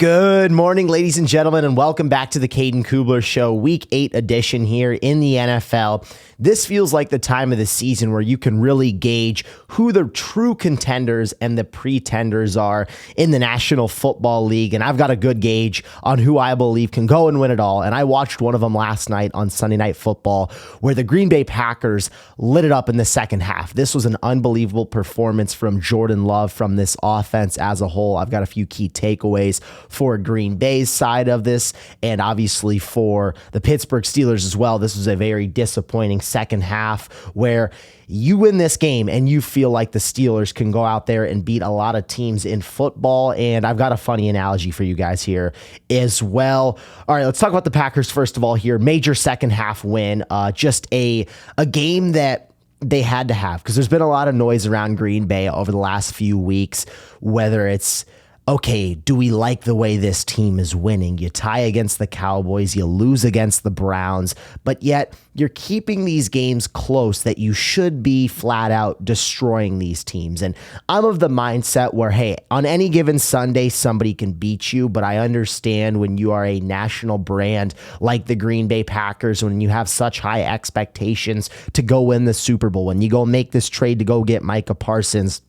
Good morning, ladies and gentlemen, and welcome back to the Caden Kubler Show, Week 8 edition here in the NFL. This feels like the time of the season where you can really gauge who the true contenders and the pretenders are in the National Football League, and I've got a good gauge on who I believe can go and win it all, and I watched one of them last night on Sunday Night Football where the Green Bay Packers lit it up in the second half. This was an unbelievable performance from Jordan Love from this offense as a whole. I've got a few key takeaways for Green Bay's side of this, and obviously for the Pittsburgh Steelers as well. This was a very disappointing second half where you win this game and you feel like the Steelers can go out there and beat a lot of teams in football. And I've got a funny analogy for you guys here as well. All right, let's talk about the Packers first of all here. Major second half win, just a game that they had to have, because there's been a lot of noise around Green Bay over the last few weeks, whether it's, okay, do we like the way this team is winning? You tie against the Cowboys, you lose against the Browns, but yet you're keeping these games close that you should be flat out destroying these teams. And I'm of the mindset where, hey, on any given Sunday, somebody can beat you, but I understand when you are a national brand like the Green Bay Packers, when you have such high expectations to go win the Super Bowl, when you go make this trade to go get Micah Parsons,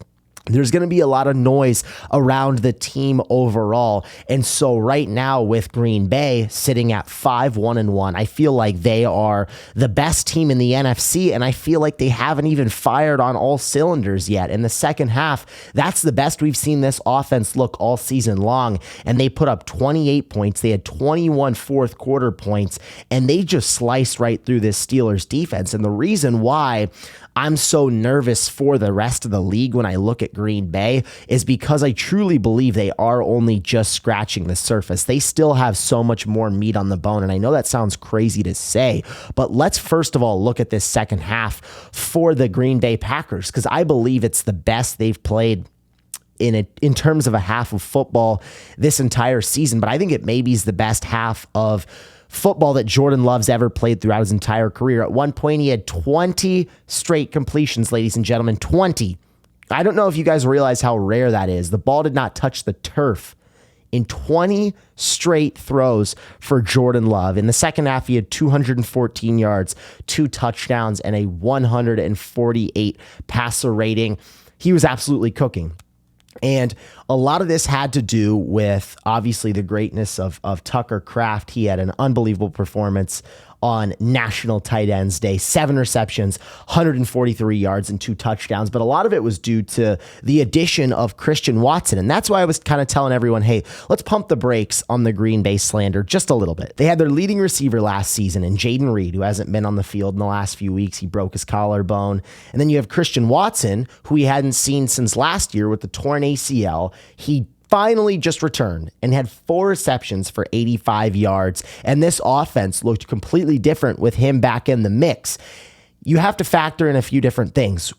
there's going to be a lot of noise around the team overall. And so right now with Green Bay sitting at 5-1-1, I feel like they are the best team in the NFC, and I feel like they haven't even fired on all cylinders yet. In the second half, that's the best we've seen this offense look all season long, and they put up 28 points. They had 21 fourth quarter points, and they just sliced right through this Steelers defense. And the reason why I'm so nervous for the rest of the league when I look at Green Bay is because I truly believe they are only just scratching the surface. They still have so much more meat on the bone, and I know that sounds crazy to say, but let's first of all look at this second half for the Green Bay Packers, because I believe it's the best they've played in terms of a half of football this entire season, but I think it maybe is the best half of football that Jordan Love's ever played throughout his entire career. At one point, he had 20 straight completions, ladies and gentlemen, 20. I don't know if you guys realize how rare that is. The ball did not touch the turf in 20 straight throws for Jordan Love. In the second half, he had 214 yards, 2 touchdowns, and a 148 passer rating. He was absolutely cooking. And a lot of this had to do with, obviously, the greatness of Tucker Kraft. He had an unbelievable performance on National Tight Ends Day, 7 receptions, 143 yards, and 2 touchdowns. But a lot of it was due to the addition of Christian Watson. And that's why I was kind of telling everyone, hey, let's pump the brakes on the Green Bay slander just a little bit. They had their leading receiver last season in Jaden Reed, who hasn't been on the field in the last few weeks. He broke his collarbone. And then you have Christian Watson, who we hadn't seen since last year with the torn ACL. He finally just returned and had 4 receptions for 85 yards. And this offense looked completely different with him back in the mix. You have to factor in a few different things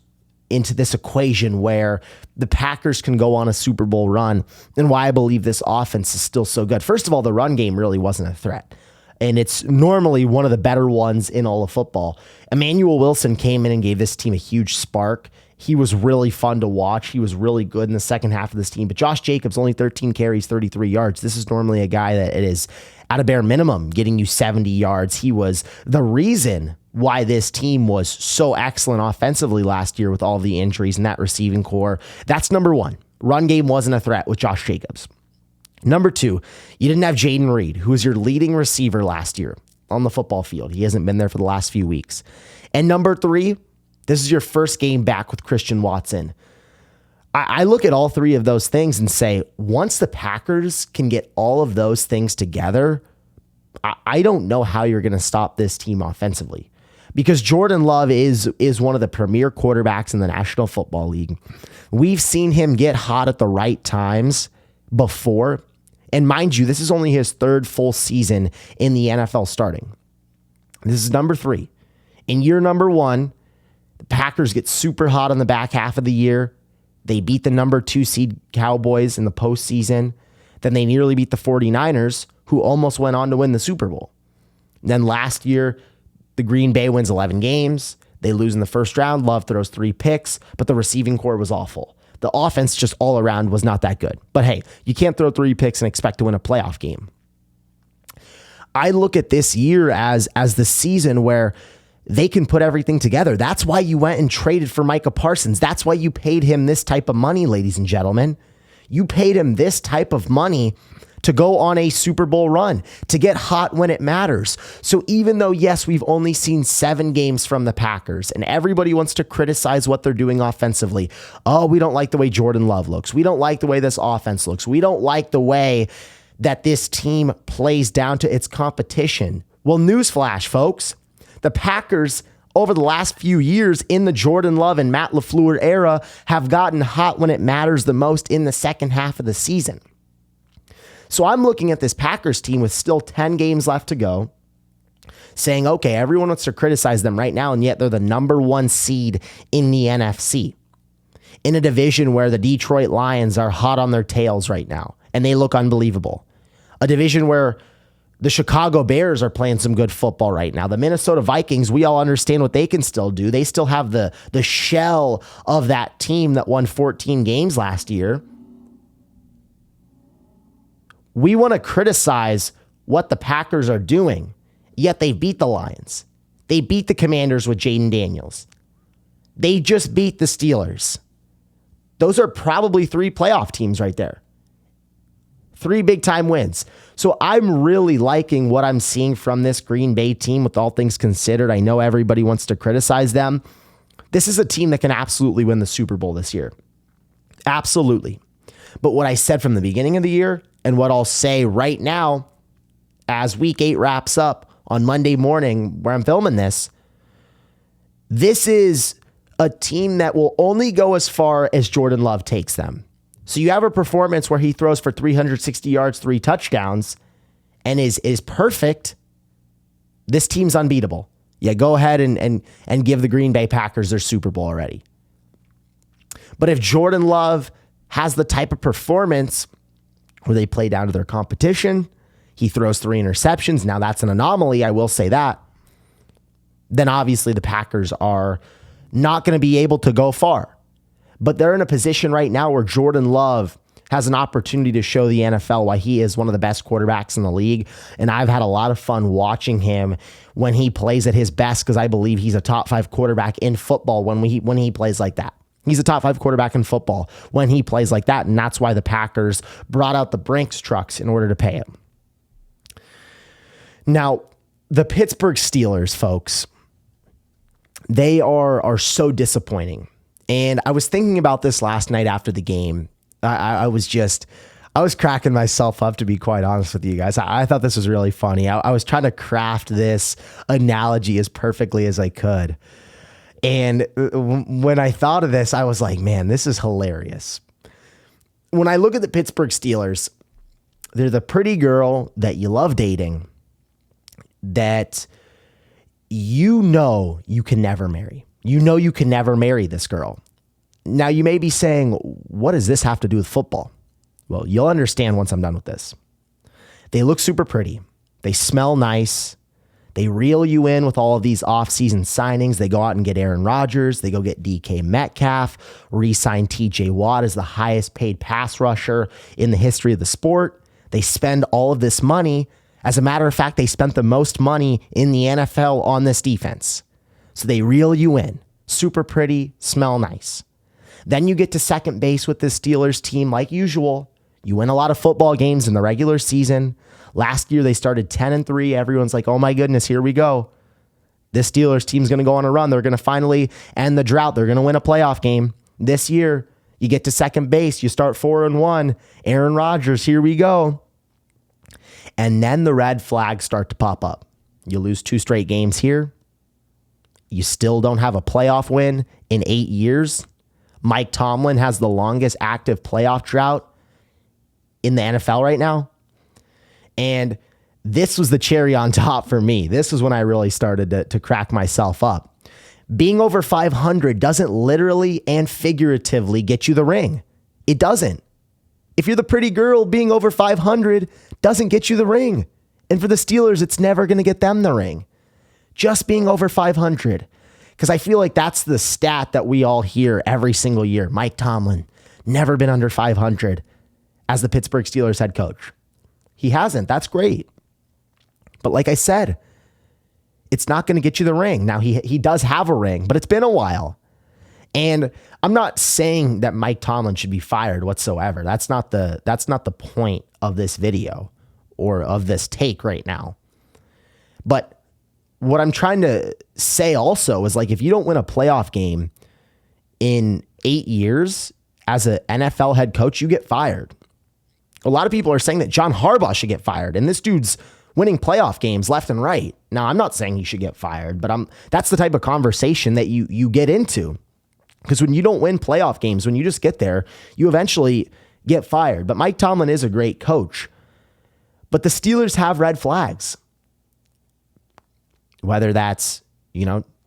into this equation where the Packers can go on a Super Bowl run and why I believe this offense is still so good. First of all, the run game really wasn't a threat, and it's normally one of the better ones in all of football. Emmanuel Wilson came in and gave this team a huge spark. He was really fun to watch. He was really good in the second half of this team. But Josh Jacobs, only 13 carries, 33 yards. This is normally a guy that it is at a bare minimum getting you 70 yards. He was the reason why this team was so excellent offensively last year with all the injuries and that receiving core. That's number one. Run game wasn't a threat with Josh Jacobs. Number 2, you didn't have Jaden Reed, who was your leading receiver last year on the football field. He hasn't been there for the last few weeks. And number 3, this is your first game back with Christian Watson. I look at all 3 of those things and say, once the Packers can get all of those things together, I don't know how you're going to stop this team offensively, because Jordan Love is one of the premier quarterbacks in the National Football League. We've seen him get hot at the right times before. And mind you, this is only his 3rd full season in the NFL starting. This is number 3. In year number 1, the Packers get super hot on the back half of the year. They beat the number 2 seed Cowboys in the postseason. Then they nearly beat the 49ers, who almost went on to win the Super Bowl. And then last year, the Green Bay wins 11 games. They lose in the first round. Love throws 3 picks, but the receiving core was awful. The offense just all around was not that good. But hey, you can't throw 3 picks and expect to win a playoff game. I look at this year as the season where they can put everything together. That's why you went and traded for Micah Parsons. That's why you paid him this type of money, ladies and gentlemen. You paid him this type of money to go on a Super Bowl run, to get hot when it matters. So even though, yes, we've only seen 7 games from the Packers and everybody wants to criticize what they're doing offensively. Oh, we don't like the way Jordan Love looks. We don't like the way this offense looks. We don't like the way that this team plays down to its competition. Well, newsflash, folks. The Packers, over the last few years in the Jordan Love and Matt LaFleur era, have gotten hot when it matters the most in the second half of the season. So I'm looking at this Packers team with still 10 games left to go, saying, okay, everyone wants to criticize them right now, and yet they're the number 1 seed in the NFC. In a division where the Detroit Lions are hot on their tails right now, and they look unbelievable. A division where the Chicago Bears are playing some good football right now. The Minnesota Vikings, we all understand what they can still do. They still have the shell of that team that won 14 games last year. We want to criticize what the Packers are doing, yet they beat the Lions. They beat the Commanders with Jaden Daniels. They just beat the Steelers. Those are probably 3 playoff teams right there. 3 big-time wins. So I'm really liking what I'm seeing from this Green Bay team with all things considered. I know everybody wants to criticize them. This is a team that can absolutely win the Super Bowl this year. Absolutely. But what I said from the beginning of the year and what I'll say right now as Week 8 wraps up on Monday morning where I'm filming this is a team that will only go as far as Jordan Love takes them. So you have a performance where he throws for 360 yards, 3 touchdowns, and is perfect. This team's unbeatable. Yeah, go ahead and give the Green Bay Packers their Super Bowl already. But if Jordan Love has the type of performance where they play down to their competition, he throws 3 interceptions, now that's an anomaly, I will say that, then obviously the Packers are not going to be able to go far. But they're in a position right now where Jordan Love has an opportunity to show the NFL why he is one of the best quarterbacks in the league. And I've had a lot of fun watching him when he plays at his best, because I believe he's a top 5 quarterback in football when he plays like that. He's a top 5 quarterback in football when he plays like that. And that's why the Packers brought out the Brinks trucks in order to pay him. Now, the Pittsburgh Steelers, folks, they are so disappointing. And I was thinking about this last night after the game. I was cracking myself up, to be quite honest with you guys. I thought this was really funny. I was trying to craft this analogy as perfectly as I could. And when I thought of this, I was like, man, this is hilarious. When I look at the Pittsburgh Steelers, they're the pretty girl that you love dating, that you know you can never marry. You know you can never marry this girl. Now, you may be saying, what does this have to do with football? Well, you'll understand once I'm done with this. They look super pretty. They smell nice. They reel you in with all of these off-season signings. They go out and get Aaron Rodgers. They go get DK Metcalf, re-sign TJ Watt as the highest paid pass rusher in the history of the sport. They spend all of this money. As a matter of fact, they spent the most money in the NFL on this defense. So they reel you in. Super pretty, smell nice. Then you get to second base with this Steelers team like usual. You win a lot of football games in the regular season. Last year, they started 10-3. Everyone's like, oh my goodness, here we go. This Steelers team's going to go on a run. They're going to finally end the drought. They're going to win a playoff game. This year, you get to second base. You start 4-1. Aaron Rodgers, here we go. And then the red flags start to pop up. You lose 2 straight games here. You still don't have a playoff win in 8 years. Mike Tomlin has the longest active playoff drought in the NFL right now. And this was the cherry on top for me. This was when I really started to crack myself up. Being over 500 doesn't literally and figuratively get you the ring. It doesn't. If you're the pretty girl, being over 500 doesn't get you the ring. And for the Steelers, it's never going to get them the ring. Just being over 500. Because I feel like that's the stat that we all hear every single year. Mike Tomlin, never been under 500 as the Pittsburgh Steelers head coach. He hasn't. That's great. But like I said, it's not going to get you the ring. Now, he does have a ring, but it's been a while. And I'm not saying that Mike Tomlin should be fired whatsoever. That's not the point of this video or of this take right now. But what I'm trying to say also is, like, if you don't win a playoff game in 8 years as an NFL head coach, you get fired. A lot of people are saying that John Harbaugh should get fired, and this dude's winning playoff games left and right. Now, I'm not saying he should get fired, but that's the type of conversation that you get into. Because when you don't win playoff games, when you just get there, you eventually get fired. But Mike Tomlin is a great coach. But the Steelers have red flags. Whether that's,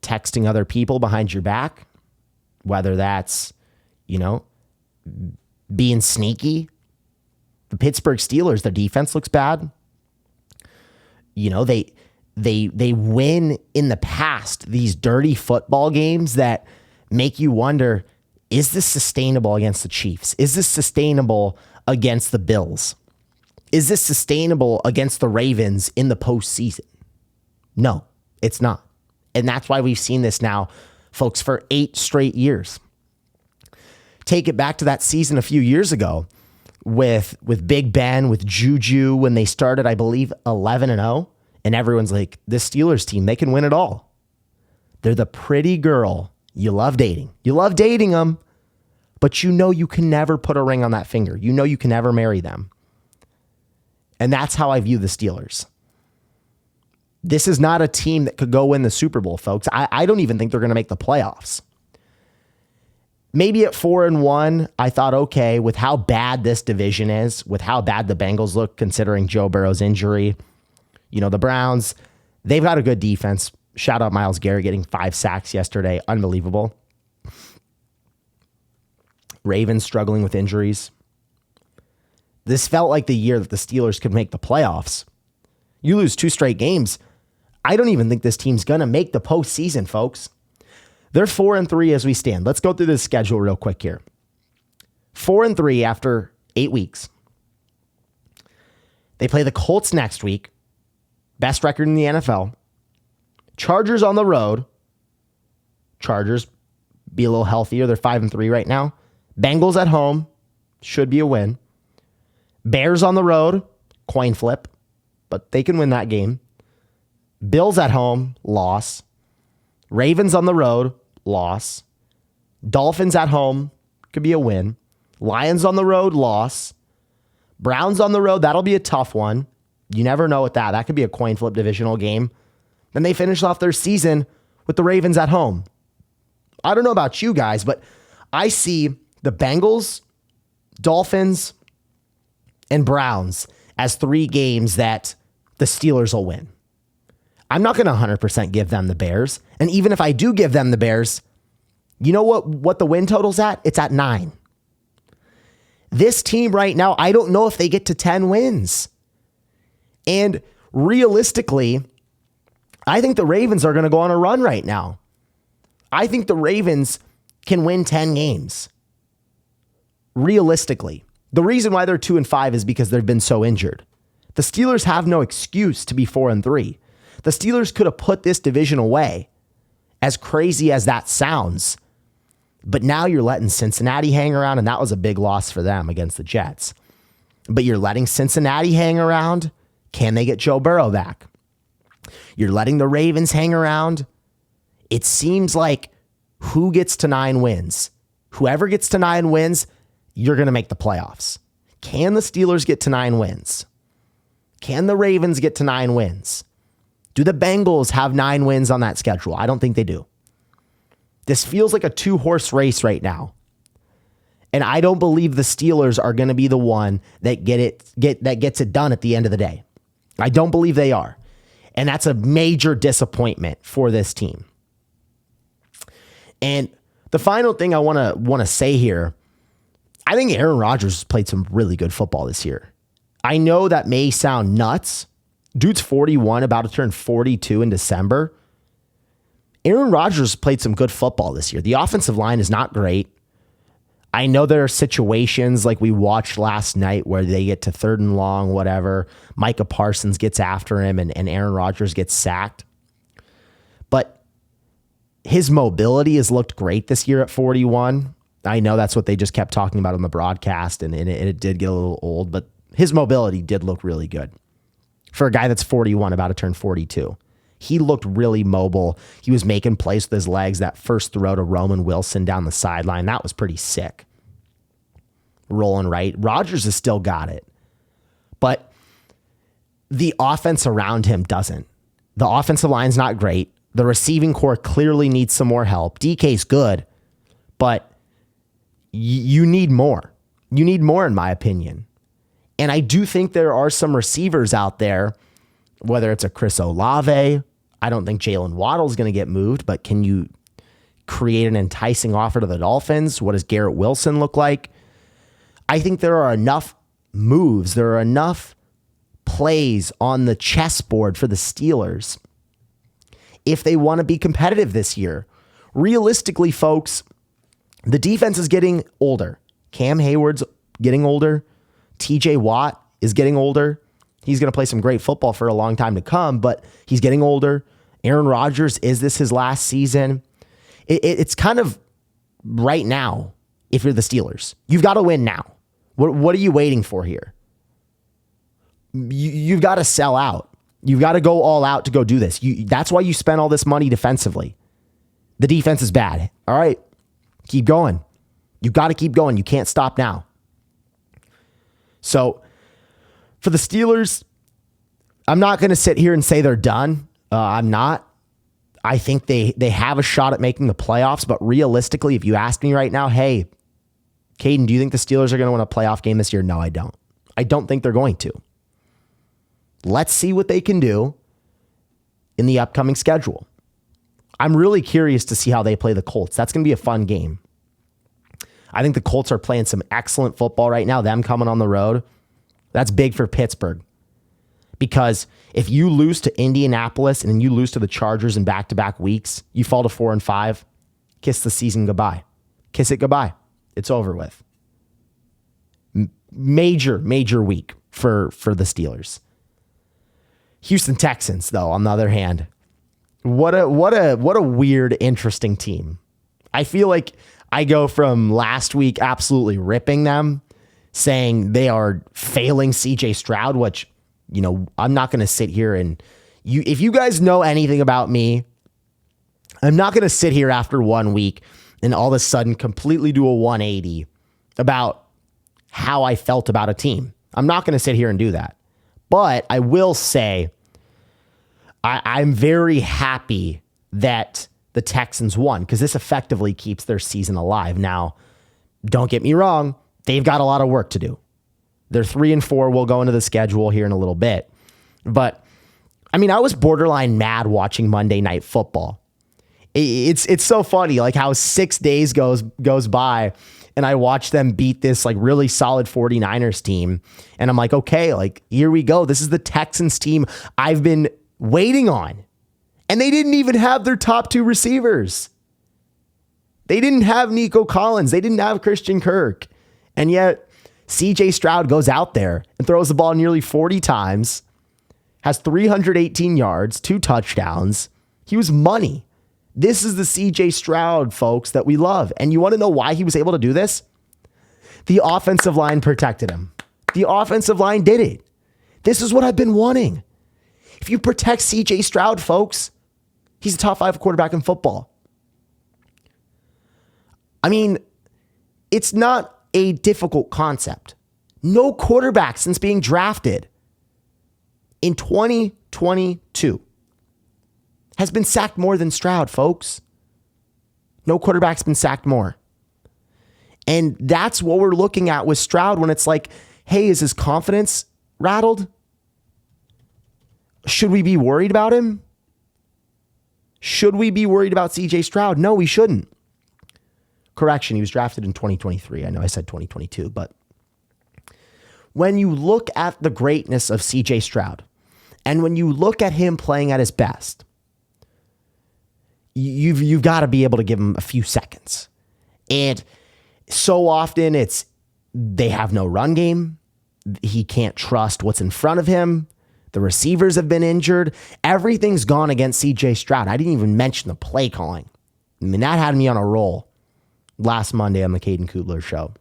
texting other people behind your back, whether that's, being sneaky. The Pittsburgh Steelers, their defense looks bad. They win in the past these dirty football games that make you wonder, is this sustainable against the Chiefs? Is this sustainable against the Bills? Is this sustainable against the Ravens in the postseason? No, it's not. And that's why we've seen this now, folks, for 8 straight years. Take it back to that season a few years ago with Big Ben, with Juju, when they started, I believe, 11-0. And everyone's like, this Steelers team, they can win it all. They're the pretty girl you love dating. You love dating them, but you can never put a ring on that finger. You can never marry them. And that's how I view the Steelers. This is not a team that could go win the Super Bowl, folks. I don't even think they're going to make the playoffs. Maybe at 4-1, I thought, okay, with how bad this division is, with how bad the Bengals look considering Joe Burrow's injury, the Browns, they've got a good defense. Shout out Myles Garrett getting 5 sacks yesterday. Unbelievable. Ravens struggling with injuries. This felt like the year that the Steelers could make the playoffs. You lose 2 straight games. I don't even think this team's going to make the postseason, folks. They're 4-3 as we stand. Let's go through this schedule real quick here. 4-3 after 8 weeks. They play the Colts next week. Best record in the NFL. Chargers on the road. Chargers be a little healthier. They're 5-3 right now. Bengals at home. Should be a win. Bears on the road. Coin flip. But they can win that game. Bills at home. Loss. Ravens on the road. Loss. Dolphins at home. Could be a win. Lions on the road. Loss. Browns on the road. That'll be a tough one. You never know with that. That could be a coin flip divisional game. Then they finish off their season with the Ravens at home. I don't know about you guys, but I see the Bengals, Dolphins, and Browns as 3 games that the Steelers will win. I'm not going to 100% give them the Bears. And even if I do give them the Bears, you know what the win total's at? It's at 9. This team right now, I don't know if they get to 10 wins. And realistically, I think the Ravens are going to go on a run right now. I think the Ravens can win 10 games. Realistically. The reason why they're 2-5 is because they've been so injured. The Steelers have no excuse to be 4-3. The Steelers could have put this division away, as crazy as that sounds. But now you're letting Cincinnati hang around, and that was a big loss for them against the Jets. But you're letting Cincinnati hang around. Can they get Joe Burrow back? You're letting the Ravens hang around. It seems like who gets to 9 wins? Whoever gets to 9 wins, you're going to make the playoffs. Can the Steelers get to 9 wins? Can the Ravens get to 9 wins? Do the Bengals have 9 wins on that schedule? I don't think they do. This feels like a 2-horse race right now. And I don't believe the Steelers are going to be the one that gets it done at the end of the day. I don't believe they are. And that's a major disappointment for this team. And the final thing I want to say here, I think Aaron Rodgers has played some really good football this year. I know that may sound nuts. Dude's 41, about to turn 42 in December. Aaron Rodgers played some good football this year. The offensive line is not great. I know there are situations like we watched last night where they get to 3rd and long, whatever. Micah Parsons gets after him and Aaron Rodgers gets sacked. But his mobility has looked great this year at 41. I know that's what they just kept talking about on the broadcast, and it did get a little old, but his mobility did look really good. For a guy that's 41, about to turn 42. He looked really mobile. He was making plays with his legs. That first throw to Roman Wilson down the sideline, that was pretty sick. Rolling right. Rodgers has still got it. But the offense around him doesn't. The offensive line's not great. The receiving core clearly needs some more help. DK's good, but you need more. You need more, in my opinion. And I do think there are some receivers out there, whether it's a Chris Olave. I don't think Jalen Waddle's going to get moved, but can you create an enticing offer to the Dolphins? What does Garrett Wilson look like? I think there are enough moves. There are enough plays on the chessboard for the Steelers if they want to be competitive this year. Realistically, folks, the defense is getting older. Cam Hayward's getting older. TJ Watt is getting older. He's going to play some great football for a long time to come, but he's getting older. Aaron Rodgers, is this his last season? It's kind of right now, if you're the Steelers. You've got to win now. What are you waiting for here? You've got to sell out. You've got to go all out to go do this. That's why you spent all this money defensively. The defense is bad. All right, keep going. You've got to keep going. You can't stop now. So for the Steelers, I'm not going to sit here and say they're done. I'm not. I think they have a shot at making the playoffs, but realistically, if you ask me right now, hey, Caden, do you think the Steelers are going to win a playoff game this year? No, I don't. I don't think they're going to. Let's see what they can do in the upcoming schedule. I'm really curious to see how they play the Colts. That's going to be a fun game. I think the Colts are playing some excellent football right now. Them coming on the road, that's big for Pittsburgh. Because if you lose to Indianapolis and then you lose to the Chargers in back-to-back weeks, you fall to 4-5, kiss the season goodbye. Kiss it goodbye. It's over with. Major week for the Steelers. Houston Texans, though, on the other hand, what a weird, interesting team. I feel like I go from last week absolutely ripping them, saying they are failing CJ Stroud, which, I'm not going to sit here and if you guys know anything about me, I'm not going to sit here after 1 week and all of a sudden completely do a 180 about how I felt about a team. I'm not going to sit here and do that. But I will say I'm very happy that the Texans won because this effectively keeps their season alive. Now, don't get me wrong, they've got a lot of work to do. They're 3-4. We'll go into the schedule here in a little bit. But, I was borderline mad watching Monday Night Football. It's so funny, like how 6 days goes by and I watch them beat this like really solid 49ers team. And I'm like, okay, like here we go. This is the Texans team I've been waiting on. And they didn't even have their top 2 receivers. They didn't have Nico Collins. They didn't have Christian Kirk. And yet CJ Stroud goes out there and throws the ball nearly 40 times, has 318 yards, 2 touchdowns. He was money. This is the CJ Stroud, folks, that we love. And you want to know why he was able to do this? The offensive line protected him. The offensive line did it. This is what I've been wanting. If you protect CJ Stroud, folks, he's a top 5 quarterback in football. It's not a difficult concept. No quarterback since being drafted in 2022 has been sacked more than Stroud, folks. No quarterback's been sacked more. And that's what we're looking at with Stroud when it's like, hey, is his confidence rattled? Should we be worried about him? Should we be worried about CJ Stroud? No, we shouldn't. Correction, he was drafted in 2023. I know I said 2022, but when you look at the greatness of CJ Stroud, and when you look at him playing at his best, you've got to be able to give him a few seconds. And So often they have no run game. He can't trust what's in front of him. The receivers have been injured. Everything's gone against CJ Stroud. I didn't even mention the play calling. I mean, that had me on a roll last Monday on the Caden Kugler show.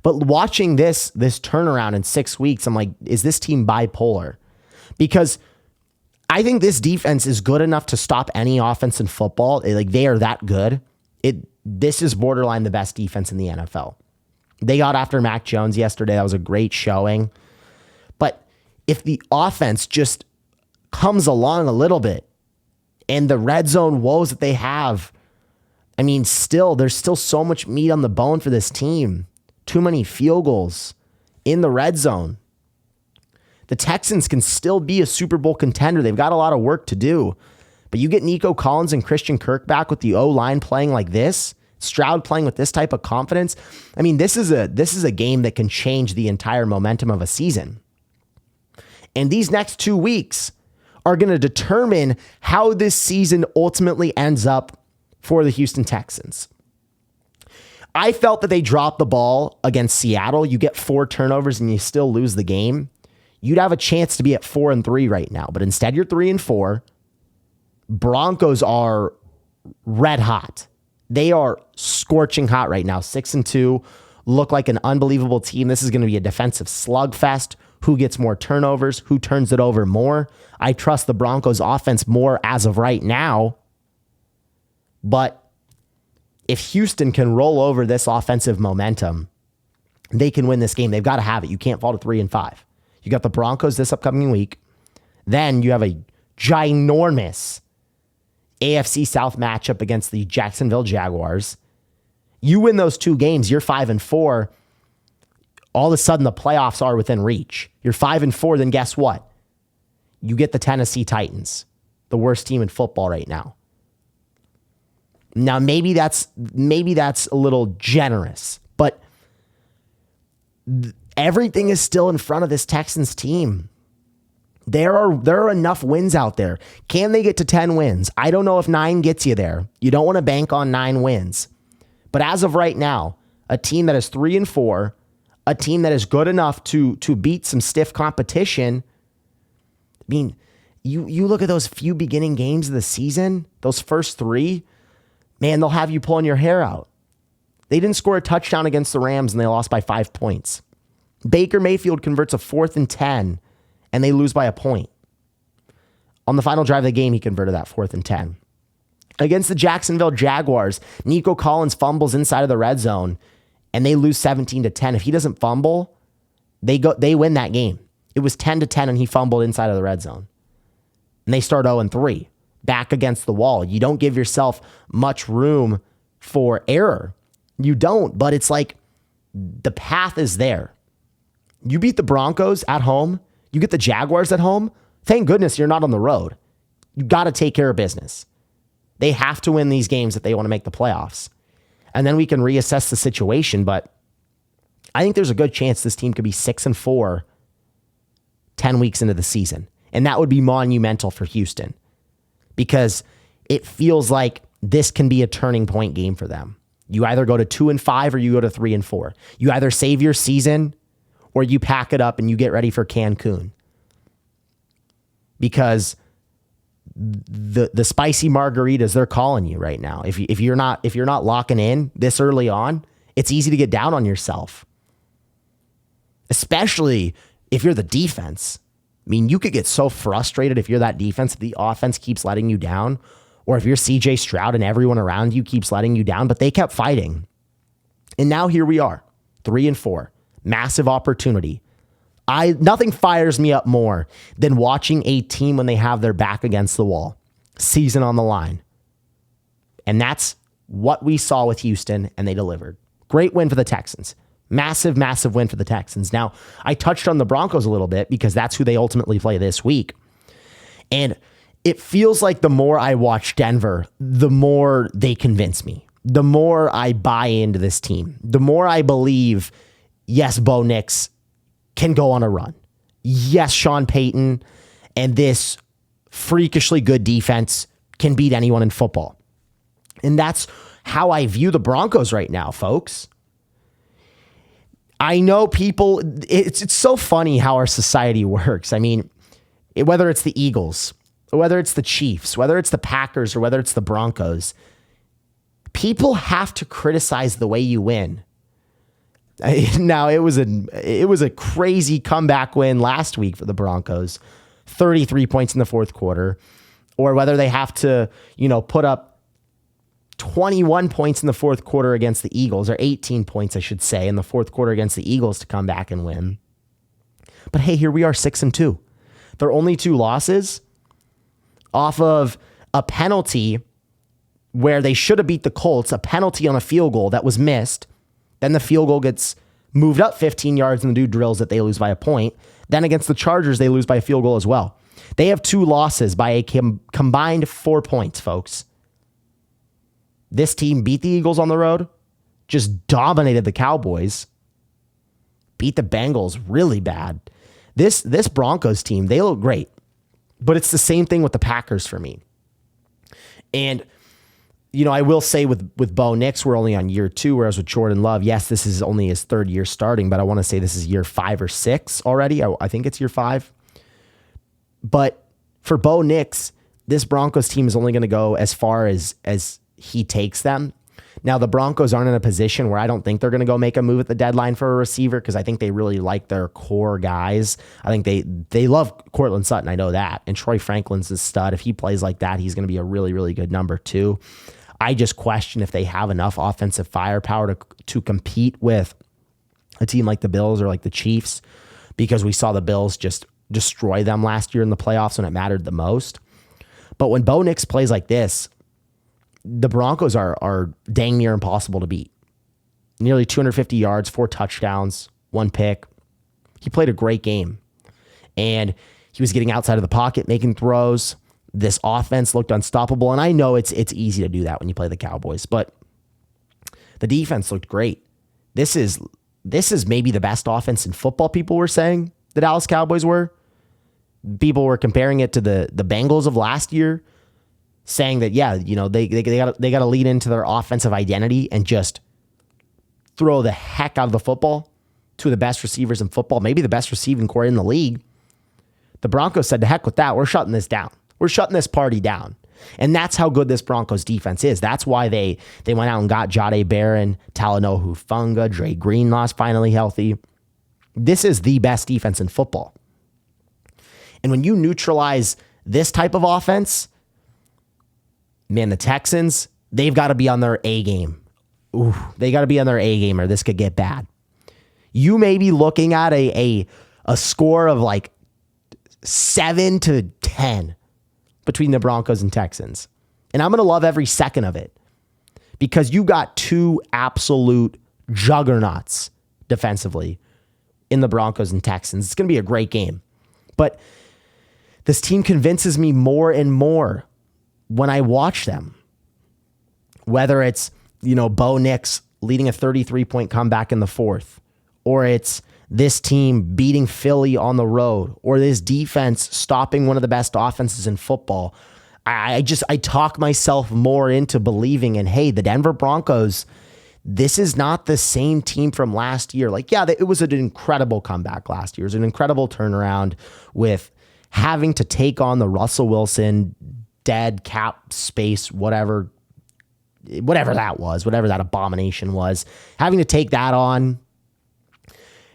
But watching this turnaround in 6 weeks, I'm like, is this team bipolar? Because I think this defense is good enough to stop any offense in football. Like, they are that good. This is borderline the best defense in the NFL. They got after Mac Jones yesterday. That was a great showing. But if the offense just comes along a little bit and the red zone woes that they have, I mean, there's still so much meat on the bone for this team. Too many field goals in the red zone. The Texans can still be a Super Bowl contender. They've got a lot of work to do. But you get Nico Collins and Christian Kirk back with the O-line playing like this, Stroud playing with this type of confidence. I mean, this is a game that can change the entire momentum of a season. And these next 2 weeks are going to determine how this season ultimately ends up for the Houston Texans. I felt that they dropped the ball against Seattle. You get 4 turnovers and you still lose the game. You'd have a chance to be at 4-3 right now, but instead you're 3-4. Broncos are red hot. They are scorching hot right now. 6-2, look like an unbelievable team. This is going to be a defensive slugfest. Who gets more turnovers? Who turns it over more? I trust the Broncos offense more as of right now. But if Houston can roll over this offensive momentum, they can win this game. They've got to have it. You can't fall to 3-5. You got the Broncos this upcoming week. Then you have a ginormous AFC South matchup against the Jacksonville Jaguars. You win those 2 games, you're 5-4. All of a sudden, the playoffs are within reach. You're 5-4, then guess what? You get the Tennessee Titans, the worst team in football right now. Now, maybe that's a little generous, but everything is still in front of this Texans team. There are enough wins out there. Can they get to 10 wins? I don't know if 9 gets you there. You don't want to bank on 9 wins. But as of right now, a team that is 3-4, a team that is good enough to beat some stiff competition. I mean, you look at those few beginning games of the season, those first 3, man, they'll have you pulling your hair out. They didn't score a touchdown against the Rams and they lost by 5 points. Baker Mayfield converts a 4th and 10 and they lose by a point. On the final drive of the game, he converted that 4th and 10. Against the Jacksonville Jaguars, Nico Collins fumbles inside of the red zone and they lose 17-10. If he doesn't fumble, they win that game. It was 10-10 and he fumbled inside of the red zone. And they start 0-3, back against the wall. You don't give yourself much room for error. You don't, but it's like the path is there. You beat the Broncos at home. You get the Jaguars at home. Thank goodness you're not on the road. You got to take care of business. They have to win these games if they want to make the playoffs. And then we can reassess the situation, but I think there's a good chance this team could be 6-4 10 weeks into the season. And that would be monumental for Houston because it feels like this can be a turning point game for them. You either go to 2-5 or you go to 3-4. You either save your season or you pack it up and you get ready for Cancun. Because the spicy margaritas, they're calling you right now. If you're not locking in this early on, it's easy to get down on yourself. Especially if you're the defense. I mean, you could get so frustrated if you're that defense, if the offense keeps letting you down, or if you're CJ Stroud and everyone around you keeps letting you down, but they kept fighting. And now here we are, 3-4, massive opportunity. Nothing fires me up more than watching a team when they have their back against the wall, season on the line. And that's what we saw with Houston, and they delivered. Great win for the Texans. Massive, massive win for the Texans. Now, I touched on the Broncos a little bit because that's who they ultimately play this week. And it feels like the more I watch Denver, the more they convince me. The more I buy into this team. The more I believe, yes, Bo Nix can go on a run. Yes, Sean Payton and this freakishly good defense can beat anyone in football. And that's how I view the Broncos right now, folks. I know people, it's so funny how our society works. I mean, whether it's the Eagles, whether it's the Chiefs, whether it's the Packers, or whether it's the Broncos, people have to criticize the way you win. Now, it was a crazy comeback win last week for the Broncos, 33 points in the fourth quarter, or whether they have to, put up 21 points in the fourth quarter against the Eagles, or 18 points, I should say, in the fourth quarter against the Eagles to come back and win. But hey, here we are, 6-2. Their only 2 losses off of a penalty where they should have beat the Colts, a penalty on a field goal that was missed. Then the field goal gets moved up 15 yards and the dude drills it. They lose by a point. Then against the Chargers, they lose by a field goal as well. They have 2 losses by a combined 4 points, folks. This team beat the Eagles on the road, just dominated the Cowboys, beat the Bengals really bad. This Broncos team, they look great, but it's the same thing with the Packers for me. And I will say with Bo Nix, we're only on year 2, whereas with Jordan Love, yes, this is only his 3rd year starting, but I want to say this is year 5 or 6 already. I think it's year 5. But for Bo Nix, this Broncos team is only going to go as far as he takes them. Now, the Broncos aren't in a position where I don't think they're going to go make a move at the deadline for a receiver, because I think they really like their core guys. I think they love Cortland Sutton. I know that. And Troy Franklin's a stud. If he plays like that, he's going to be a really, really good number 2. I just question if they have enough offensive firepower to compete with a team like the Bills or like the Chiefs, because we saw the Bills just destroy them last year in the playoffs when it mattered the most. But when Bo Nix plays like this, the Broncos are dang near impossible to beat. Nearly 250 yards, 4 touchdowns, 1 pick. He played a great game. And he was getting outside of the pocket, making throws. This offense looked unstoppable. And I know it's easy to do that when you play the Cowboys, but the defense looked great. This is maybe the best offense in football, people were saying the Dallas Cowboys were. People were comparing it to the Bengals of last year, saying that, yeah, they got to lean into their offensive identity and just throw the heck out of the football to the best receivers in football, maybe the best receiving core in the league. The Broncos said, to heck with that. We're shutting this down. We're shutting this party down. And that's how good this Broncos defense is. That's why they went out and got Jahdae Barron, Talanoa Hufanga, Dre Greenlaw's finally healthy. This is the best defense in football. And when you neutralize this type of offense, man, the Texans, they've got to be on their A game. Ooh, they got to be on their A game or this could get bad. You may be looking at a score of like 7-10 between the Broncos and Texans. And I'm going to love every second of it because you got 2 absolute juggernauts defensively in the Broncos and Texans. It's going to be a great game. But this team convinces me more and more when I watch them, whether it's, Bo Nix leading a 33-point comeback in the fourth, or it's this team beating Philly on the road, or this defense stopping one of the best offenses in football. I talk myself more into believing in, hey, the Denver Broncos, this is not the same team from last year. Like, yeah, it was an incredible comeback last year. It was an incredible turnaround with having to take on the Russell Wilson dead cap space, whatever that was, whatever that abomination was, having to take that on,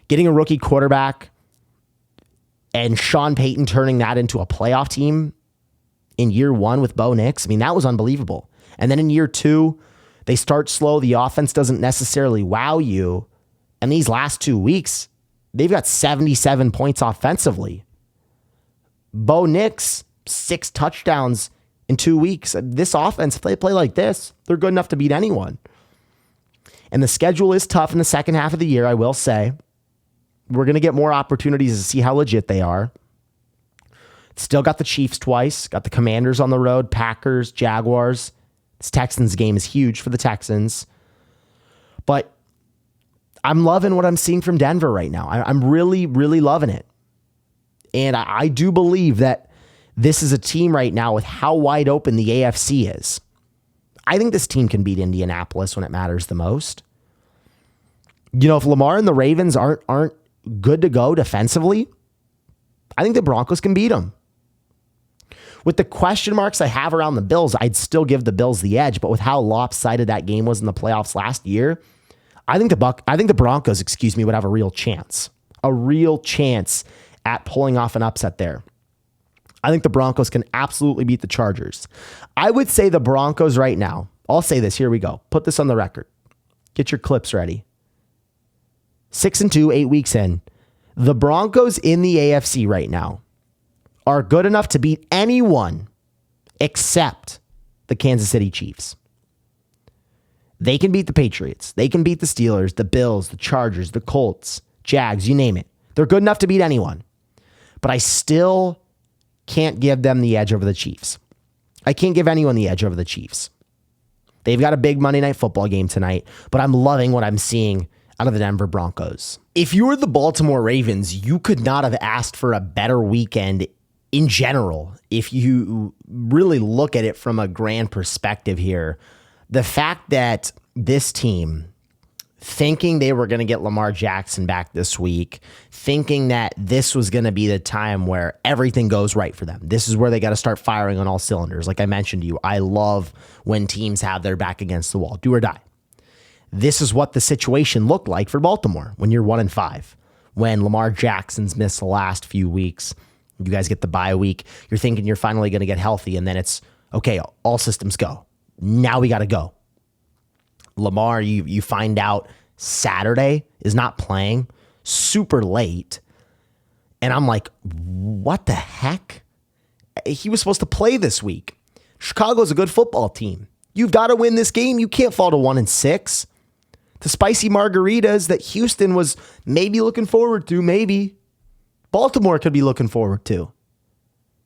getting a rookie quarterback, and Sean Payton turning that into a playoff team in year 1 with Bo Nix. I mean, that was unbelievable. And then in year 2, they start slow. The offense doesn't necessarily wow you. And these last 2 weeks, they've got 77 points offensively. Bo Nix, 6 touchdowns in 2 weeks. This offense, if they play like this, they're good enough to beat anyone. And the schedule is tough in the second half of the year, I will say. We're going to get more opportunities to see how legit they are. Still got the Chiefs twice, got the Commanders on the road, Packers, Jaguars. This Texans game is huge for the Texans. But I'm loving what I'm seeing from Denver right now. I'm really, really loving it. And I do believe that this is a team right now with how wide open the AFC is. I think this team can beat Indianapolis when it matters the most. If Lamar and the Ravens aren't good to go defensively, I think the Broncos can beat them. With the question marks I have around the Bills, I'd still give the Bills the edge, but with how lopsided that game was in the playoffs last year, I think the Broncos, would have a real chance at pulling off an upset there. I think the Broncos can absolutely beat the Chargers. I would say the Broncos right now, I'll say this, here we go. Put this on the record. Get your clips ready. 6-2, 8 weeks in. The Broncos in the AFC right now are good enough to beat anyone except the Kansas City Chiefs. They can beat the Patriots. They can beat the Steelers, the Bills, the Chargers, the Colts, Jags, you name it. They're good enough to beat anyone. But I still can't give them the edge over the Chiefs. I can't give anyone the edge over the Chiefs. They've got a big Monday Night Football game tonight, but I'm loving what I'm seeing out of the Denver Broncos. If you were the Baltimore Ravens, you could not have asked for a better weekend in general. If you really look at it from a grand perspective here, the fact that this team, thinking they were going to get Lamar Jackson back this week, thinking that this was going to be the time where everything goes right for them. This is where they got to start firing on all cylinders. Like I mentioned to you, I love when teams have their back against the wall, do or die. This is what the situation looked like for Baltimore when you're 1-5. When Lamar Jackson's missed the last few weeks, you guys get the bye week, you're thinking you're finally going to get healthy, and then it's, okay, all systems go. Now we got to go. Lamar, you find out Saturday is not playing, super late. And I'm like, what the heck? He was supposed to play this week. Chicago's a good football team. You've got to win this game. You can't fall to 1-6. The spicy margaritas that Houston was maybe looking forward to, maybe Baltimore could be looking forward to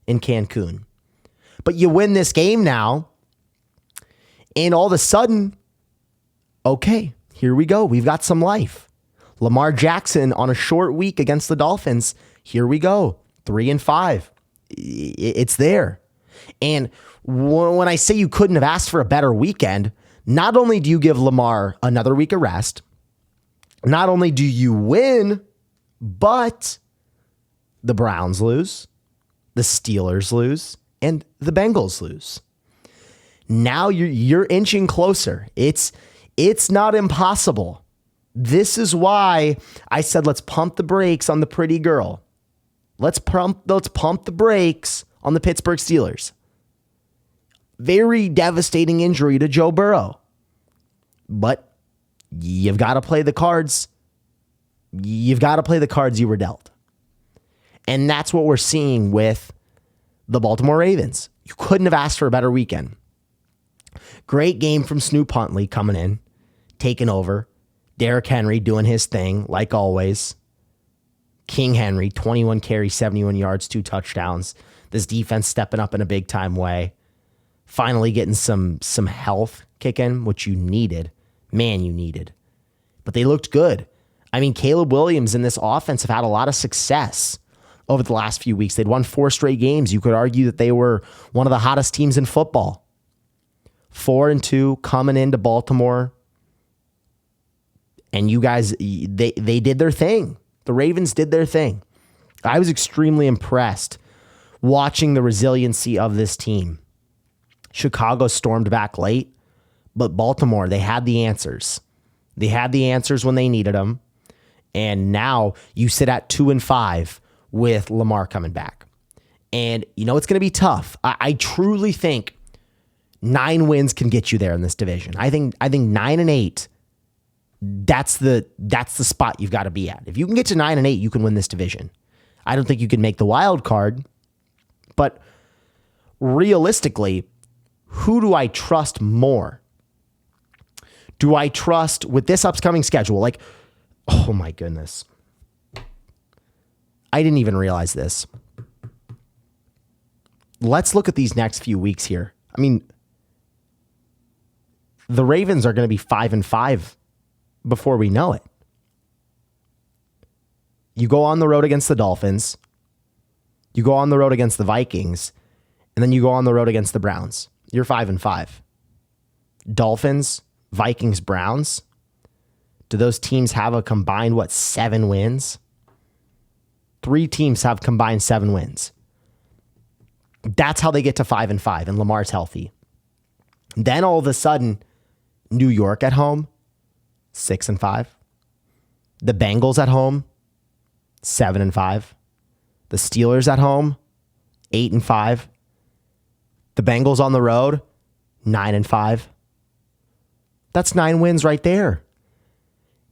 in Cancun. But you win this game now, and all of a sudden, okay, here we go. We've got some life. Lamar Jackson on a short week against the Dolphins. Here we go. 3-5. It's there. And when I say you couldn't have asked for a better weekend, not only do you give Lamar another week of rest, not only do you win, but the Browns lose, the Steelers lose, and the Bengals lose. Now you're inching closer. It's not impossible. This is why I said let's pump the brakes on the pretty girl. Let's pump the brakes on the Pittsburgh Steelers. Very devastating injury to Joe Burrow. But you've got to play the cards. You've got to play the cards you were dealt. And that's what we're seeing with the Baltimore Ravens. You couldn't have asked for a better weekend. Great game from Snoop Huntley coming in, taking over. Derrick Henry doing his thing, like always. King Henry, 21 carries, 71 yards, 2 touchdowns. This defense stepping up in a big-time way. Finally getting some health kicking, which you needed. Man, you needed. But they looked good. I mean, Caleb Williams and this offense have had a lot of success over the last few weeks. They'd won 4 straight games. You could argue that they were one of the hottest teams in football. 4-2 coming into Baltimore. And you guys, they did their thing. The Ravens did their thing. I was extremely impressed watching the resiliency of this team. Chicago stormed back late, but Baltimore, they had the answers. They had the answers when they needed them. And now you sit at 2-5 with Lamar coming back. And it's going to be tough. I truly think 9 wins can get you there in this division. I think 9-8, that's the spot you've got to be at. If you can get to 9-8, you can win this division. I don't think you can make the wild card, but realistically, who do I trust more? Do I trust with this upcoming schedule? Like, oh my goodness. I didn't even realize this. Let's look at these next few weeks here. I mean, the Ravens are going to be 5-5 before we know it. You go on the road against the Dolphins. You go on the road against the Vikings. And then you go on the road against the Browns. You're 5-5. Dolphins, Vikings, Browns. Do those teams have a combined, 7 wins? 3 teams have combined 7 wins. That's how they get to 5-5, and Lamar's healthy. Then all of a sudden, New York at home, 6-5. The Bengals at home, 7-5. The Steelers at home, 8-5. The Bengals on the road, 9-5. That's 9 wins right there.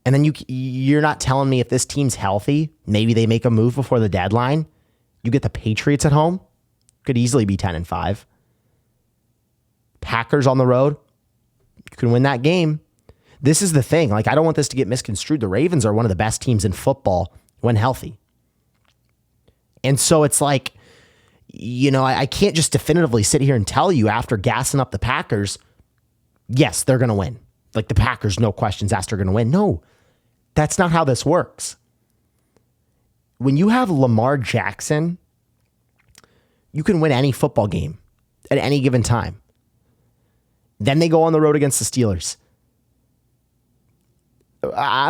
And then you're not telling me if this team's healthy, maybe they make a move before the deadline. You get the Patriots at home, could easily be 10-5. Packers on the road, you can win that game. This is the thing. I don't want this to get misconstrued. The Ravens are one of the best teams in football when healthy. And so it's I can't just definitively sit here and tell you after gassing up the Packers, yes, they're going to win. The Packers, no questions asked, are going to win. No, that's not how this works. When you have Lamar Jackson, you can win any football game at any given time. Then they go on the road against the Steelers.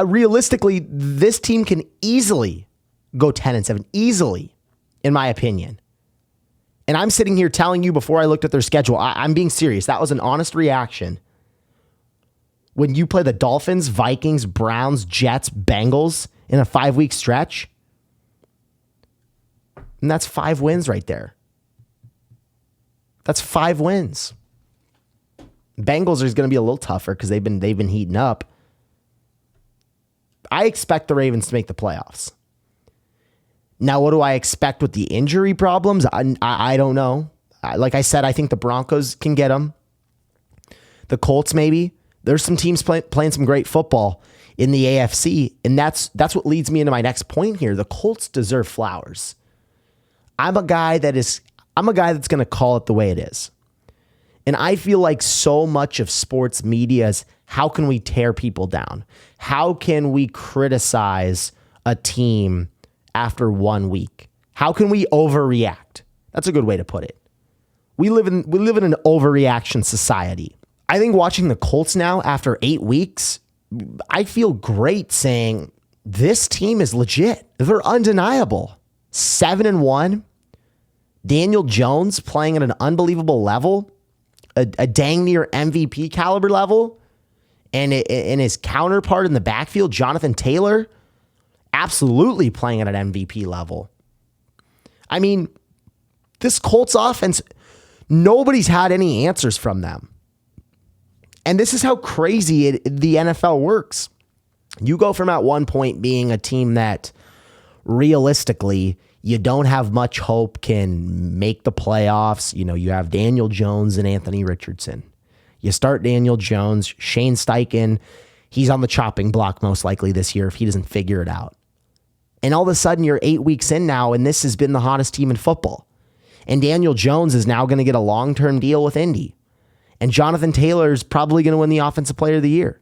Realistically, this team can easily go 10-7, easily, in my opinion. And I'm sitting here telling you before I looked at their schedule, I'm being serious. That was an honest reaction. When you play the Dolphins, Vikings, Browns, Jets, Bengals in a 5-week stretch, and that's 5 wins right there. That's 5 wins. Bengals is going to be a little tougher because they've been heating up. I expect the Ravens to make the playoffs. Now, what do I expect with the injury problems? I don't know. Like I said, I think the Broncos can get them. The Colts, maybe. There's some teams playing some great football in the AFC, and that's what leads me into my next point here. The Colts deserve flowers. I'm a guy that's going to call it the way it is. And I feel like so much of sports media is, how can we tear people down? How can we criticize a team after 1 week? How can we overreact? That's a good way to put it. We live in an overreaction society. I think watching the Colts now after 8 weeks, I feel great saying this team is legit. They're undeniable. 7-1. Daniel Jones playing at an unbelievable level, a dang near MVP caliber level, and his counterpart in the backfield, Jonathan Taylor, absolutely playing at an MVP level. I mean, this Colts offense, nobody's had any answers from them. And this is how crazy the NFL works. You go from at one point being a team that realistically you don't have much hope can make the playoffs. You have Daniel Jones and Anthony Richardson. You start Daniel Jones, Shane Steichen, he's on the chopping block most likely this year if he doesn't figure it out. And all of a sudden you're 8 weeks in now, and this has been the hottest team in football. And Daniel Jones is now going to get a long-term deal with Indy. And Jonathan Taylor is probably going to win the Offensive Player of the Year.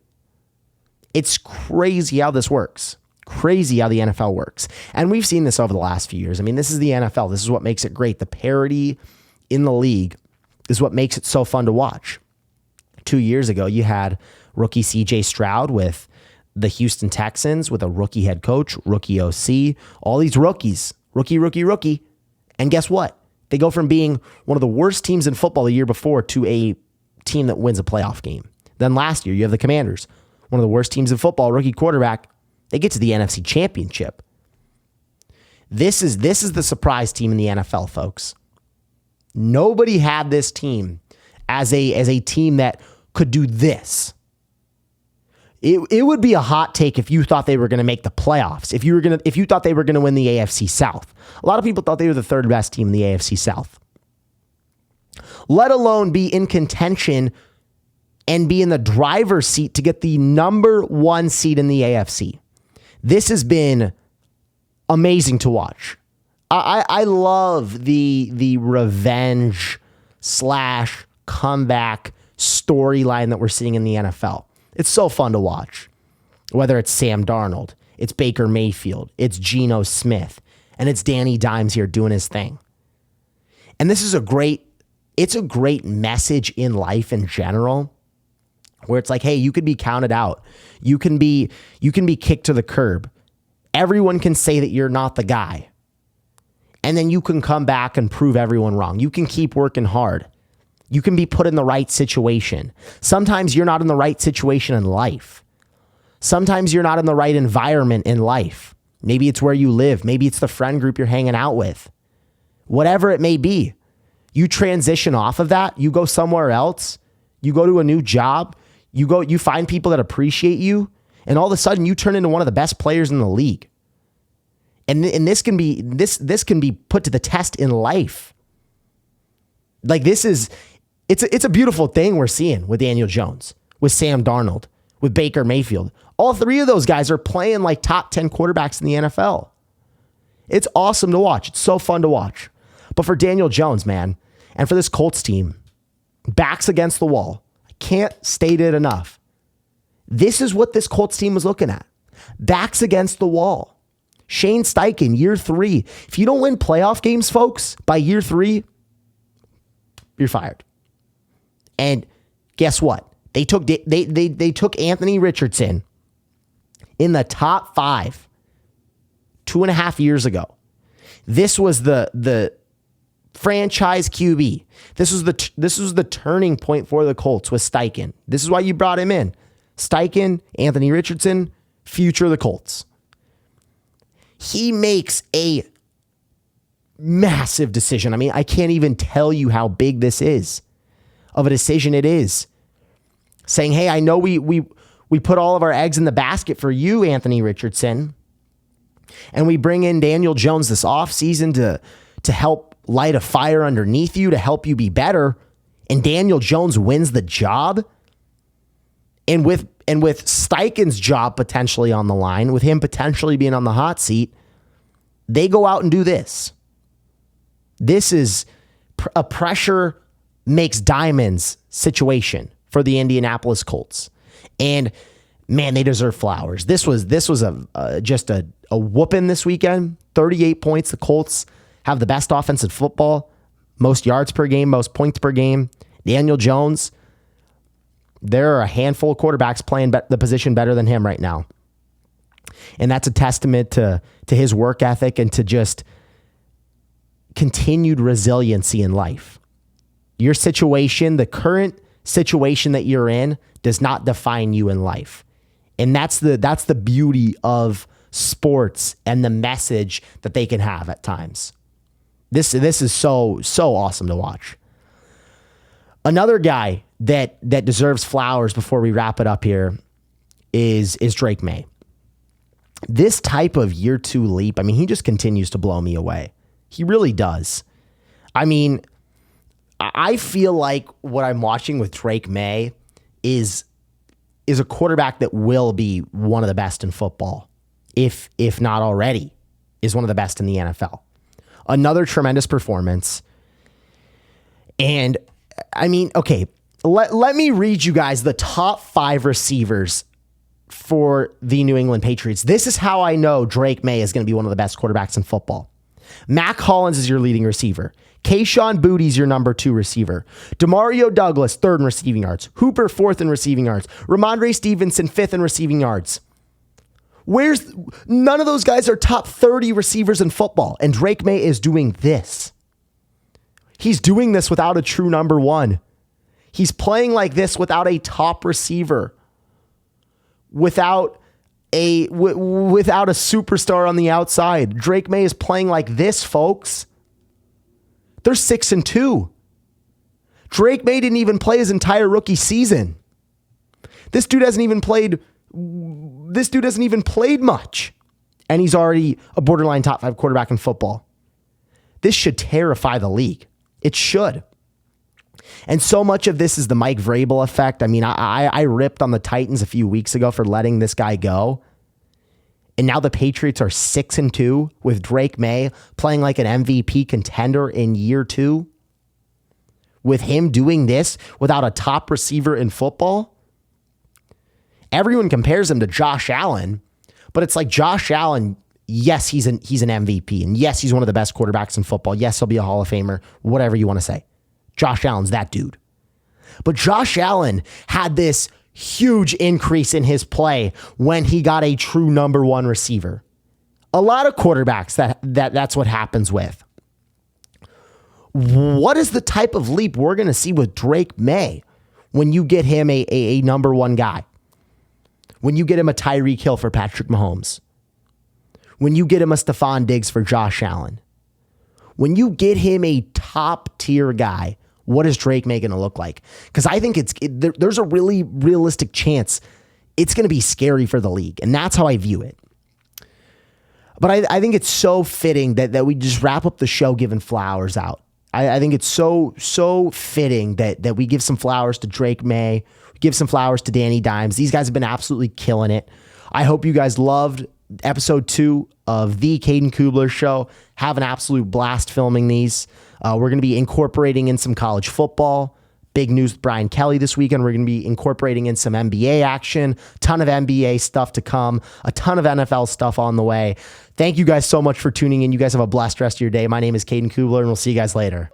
It's crazy how this works. Crazy how the NFL works. And we've seen this over the last few years. I mean, this is the NFL. This is what makes it great. The parity in the league is what makes it so fun to watch. 2 years ago, you had rookie CJ Stroud with the Houston Texans with a rookie head coach, rookie OC, all these rookies, rookie. And guess what? They go from being one of the worst teams in football the year before to a team that wins a playoff game. Then last year, you have the Commanders, one of the worst teams in football, rookie quarterback. They get to the NFC Championship. This is the surprise team in the NFL, folks. Nobody had this team as a team that could do this. It would be a hot take if you thought they were going to make the playoffs. If you thought they were going to win the AFC South. A lot of people thought they were the third best team in the AFC South. Let alone be in contention and be in the driver's seat to get the number 1 seed in the AFC. This has been amazing to watch. I love the revenge / comeback storyline that we're seeing in the NFL. It's so fun to watch. Whether it's Sam Darnold, it's Baker Mayfield, it's Geno Smith, and it's Danny Dimes here doing his thing. And this is a great message in life in general. where it's like, hey, you could be counted out. You can be kicked to the curb. Everyone can say that you're not the guy. And then you can come back and prove everyone wrong. You can keep working hard. You can be put in the right situation. Sometimes you're not in the right situation in life. Sometimes you're not in the right environment in life. Maybe it's where you live. Maybe it's the friend group you're hanging out with. Whatever it may be. You transition off of that. You go somewhere else. You go to a new job. You find people that appreciate you. And all of a sudden you turn into one of the best players in the league. And this can be put to the test in life. Like it's a beautiful thing we're seeing with Daniel Jones, with Sam Darnold, with Baker Mayfield. All three of those guys are playing like top 10 quarterbacks in the NFL. It's awesome to watch. It's so fun to watch. But for Daniel Jones, man, and for this Colts team, backs against the wall. I can't state it enough. This is what this Colts team was looking at. Backs against the wall. Shane Steichen, year 3. If you don't win playoff games, folks, by year 3, you're fired. And guess what? They took Anthony Richardson in the top 5 2.5 years ago. This was the franchise QB. This was the turning point for the Colts with Steichen. This is why you brought him in. Steichen, Anthony Richardson, future of the Colts. He makes a massive decision. I mean, I can't even tell you how big this is of a decision it is. Saying, hey, I know we put all of our eggs in the basket for you, Anthony Richardson, and we bring in Daniel Jones this offseason to help light a fire underneath you, to help you be better, and Daniel Jones wins the job. And with Steichen's job potentially on the line, with him potentially being on the hot seat, they go out and do this. This is a pressure makes diamonds situation for the Indianapolis Colts. And man, they deserve flowers. This was just a whooping this weekend. 38 points. The Colts have the best offense in football, most yards per game, most points per game. Daniel Jones, there are a handful of quarterbacks playing the position better than him right now. And that's a testament to his work ethic and to just continued resiliency in life. Your situation, the current situation that you're in, does not define you in life. And that's the beauty of sports and the message that they can have at times. This is so awesome to watch. Another guy that deserves flowers before we wrap it up here is Drake Maye. This type of year 2 leap, I mean, he just continues to blow me away. He really does. I mean, I feel like what I'm watching with Drake Maye is a quarterback that will be one of the best in football, if not already, is one of the best in the NFL. Another tremendous performance. And I mean, okay, let me read you guys the top 5 receivers for the New England Patriots. This is how I know Drake Maye is going to be one of the best quarterbacks in football. Mac Hollins is your leading receiver. Kayshon Boutte's your number 2 receiver. Demario Douglas, 3rd in receiving yards. Hooper, 4th in receiving yards. Ramondre Stevenson, 5th in receiving yards. None of those guys are top 30 receivers in football, and Drake Maye is doing this. He's doing this without a true number 1. He's playing like this without a top receiver, without a superstar on the outside. Drake Maye is playing like this, folks. They're 6-2. Drake Maye didn't even play his entire rookie season. This dude hasn't even played much, and he's already a borderline top 5 quarterback in football. This should terrify the league. It should. And so much of this is the Mike Vrabel effect. I mean, I ripped on the Titans a few weeks ago for letting this guy go. And now the Patriots are 6-2 with Drake Maye playing like an MVP contender in year 2. With him doing this without a top receiver in football. Everyone compares him to Josh Allen, but it's like Josh Allen, yes, he's an MVP, and yes, he's one of the best quarterbacks in football. Yes, he'll be a Hall of Famer, whatever you want to say. Josh Allen's that dude. But Josh Allen had this huge increase in his play when he got a true number one receiver. A lot of quarterbacks that's what happens with. What is the type of leap we're going to see with Drake Maye when you get him a number one guy? When you get him a Tyreek Hill for Patrick Mahomes? When you get him a Stephon Diggs for Josh Allen? When you get him a top tier guy, what is Drake Maye going to look like? Because I think there's a really realistic chance it's going to be scary for the league. And that's how I view it. But I think it's so fitting that we just wrap up the show giving flowers out. I think it's so fitting that we give some flowers to Drake Maye, give some flowers to Danny Dimes. These guys have been absolutely killing it. I hope you guys loved episode 2 of the Caden Kubler Show. Have an absolute blast filming these. We're going to be incorporating in some college football. Big news with Brian Kelly this weekend. We're going to be incorporating in some NBA action. Ton of NBA stuff to come. A ton of NFL stuff on the way. Thank you guys so much for tuning in. You guys have a blessed rest of your day. My name is Caden Kubler, and we'll see you guys later.